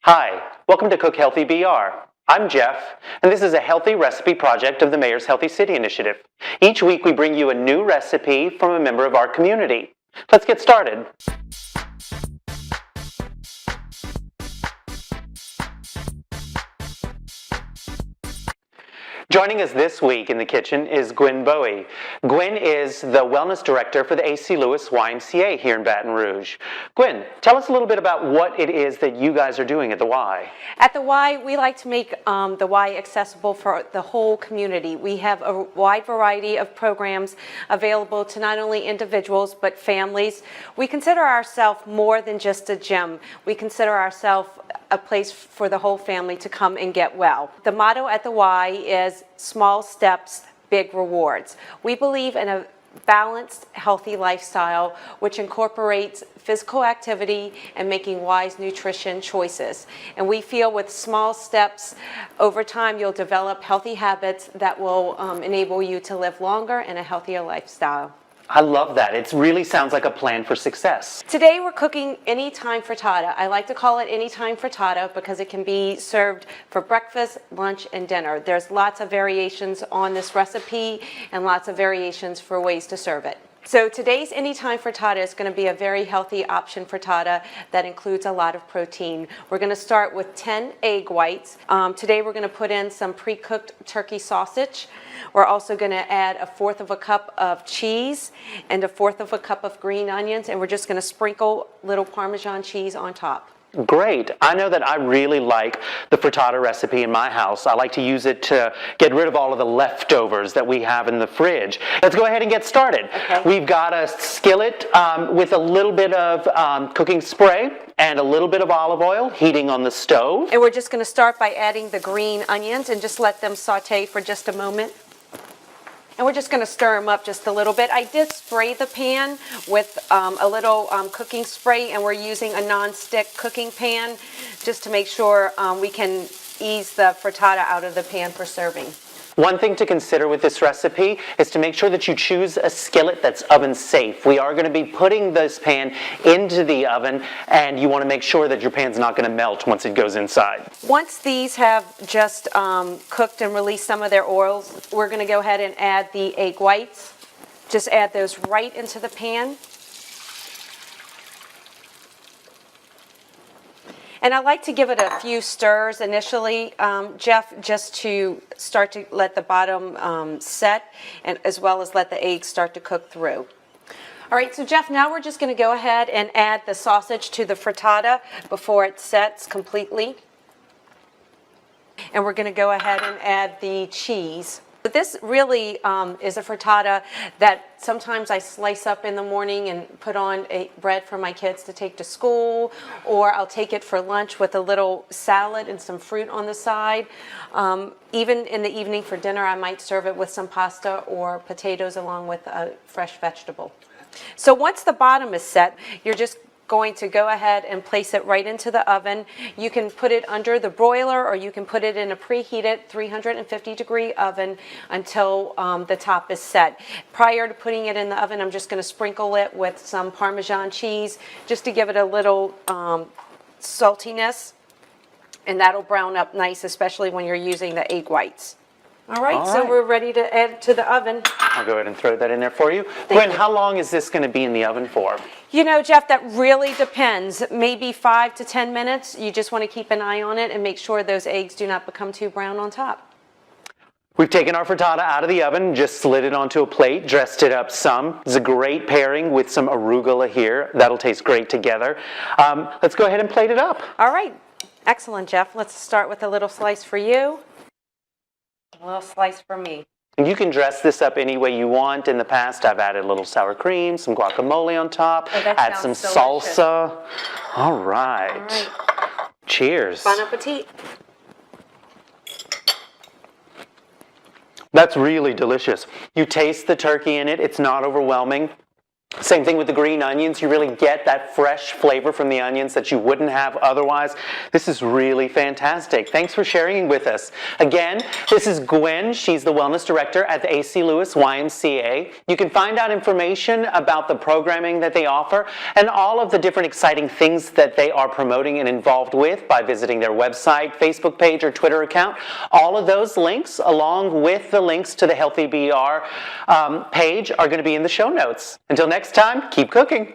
Hi, welcome to Cook Healthy BR. I'm Jeff, and this is a healthy recipe project of the Mayor's Healthy City Initiative. Each week we bring you a new recipe from a member of our community. Let's get started. Joining us this week in the kitchen is Gwen Bowie. Gwen is the Wellness Director for the A.C. Lewis YMCA here in Baton Rouge. Gwen, tell us a little bit about what it is that you guys are doing at the Y. At the Y, we like to make the Y accessible for the whole community. We have a wide variety of programs available to not only individuals but families. We consider ourselves more than just a gym. We consider ourselves a place for the whole family to come and get well. The motto at the Y is small steps, big rewards. We believe in a balanced, healthy lifestyle which incorporates physical activity and making wise nutrition choices. And we feel with small steps, over time you'll develop healthy habits that will enable you to live longer and a healthier lifestyle. I love that. It really sounds like a plan for success. Today we're cooking anytime frittata. I like to call it anytime frittata because it can be served for breakfast, lunch, and dinner. There's lots of variations on this recipe and lots of variations for ways to serve it. So today's anytime frittata is going to be a very healthy option frittata that includes a lot of protein. We're going to start with 10 egg whites. Today we're going to put in some pre-cooked turkey sausage. We're also going to add 1/4 cup of cheese and 1/4 cup of green onions, and we're just going to sprinkle little Parmesan cheese on top. Great. I know that I really like the frittata recipe in my house. I like to use it to get rid of all of the leftovers that we have in the fridge. Let's go ahead and get started. Okay. We've got a skillet with a little bit of cooking spray and a little bit of olive oil heating on the stove. And we're just going to start by adding the green onions and just let them saute for just a moment. And we're just going to stir them up just a little bit. I did spray the pan with a little cooking spray, and we're using a non-stick cooking pan just to make sure we can ease the frittata out of the pan for serving. One thing to consider with this recipe is to make sure that you choose a skillet that's oven safe. We are going to be putting this pan into the oven, and you want to make sure that your pan's not going to melt once it goes inside. Once these have just cooked and released some of their oils, we're going to go ahead and add the egg whites. Just add those right into the pan. And I like to give it a few stirs initially, Jeff, just to start to let the bottom set, and as well as let the eggs start to cook through. All right, so Jeff, now we're just going to go ahead and add the sausage to the frittata before it sets completely. And we're going to go ahead and add the cheese. But this really is a frittata that sometimes I slice up in the morning and put on a bread for my kids to take to school, or I'll take it for lunch with a little salad and some fruit on the side. Even in the evening for dinner, I might serve it with some pasta or potatoes along with a fresh vegetable. So once the bottom is set, you're just going to go ahead and place it right into the oven. You can put it under the broiler, or you can put it in a preheated 350-degree oven until the top is set. Prior to putting it in the oven, I'm just going to sprinkle it with some Parmesan cheese just to give it a little saltiness, and that'll brown up nice, especially when you're using the egg whites. All right, so we're ready to add it to the oven. I'll go ahead and throw that in there for you. Gwen, how long is this going to be in the oven for? You know, Jeff, that really depends. Maybe 5 to 10 minutes. You just want to keep an eye on it and make sure those eggs do not become too brown on top. We've taken our frittata out of the oven, just slid it onto a plate, dressed it up some. It's a great pairing with some arugula here. That'll taste great together. Let's go ahead and plate it up. All right. Excellent, Jeff. Let's start with a little slice for you. A little slice for me. You can dress this up any way you want. In the past, I've added a little sour cream, some guacamole on top, add some salsa. All right. Cheers. Bon appetit. That's really delicious. You taste the turkey in it. It's not overwhelming. Same thing with the green onions. You really get that fresh flavor from the onions that you wouldn't have otherwise. This is really fantastic. Thanks for sharing with us. Again, this is Gwen. She's the Wellness Director at the A.C. Lewis YMCA. You can find out information about the programming that they offer and all of the different exciting things that they are promoting and involved with by visiting their website, Facebook page, or Twitter account. All of those links, along with the links to the Healthy BR page, are going to be in the show notes. Until next time, keep cooking.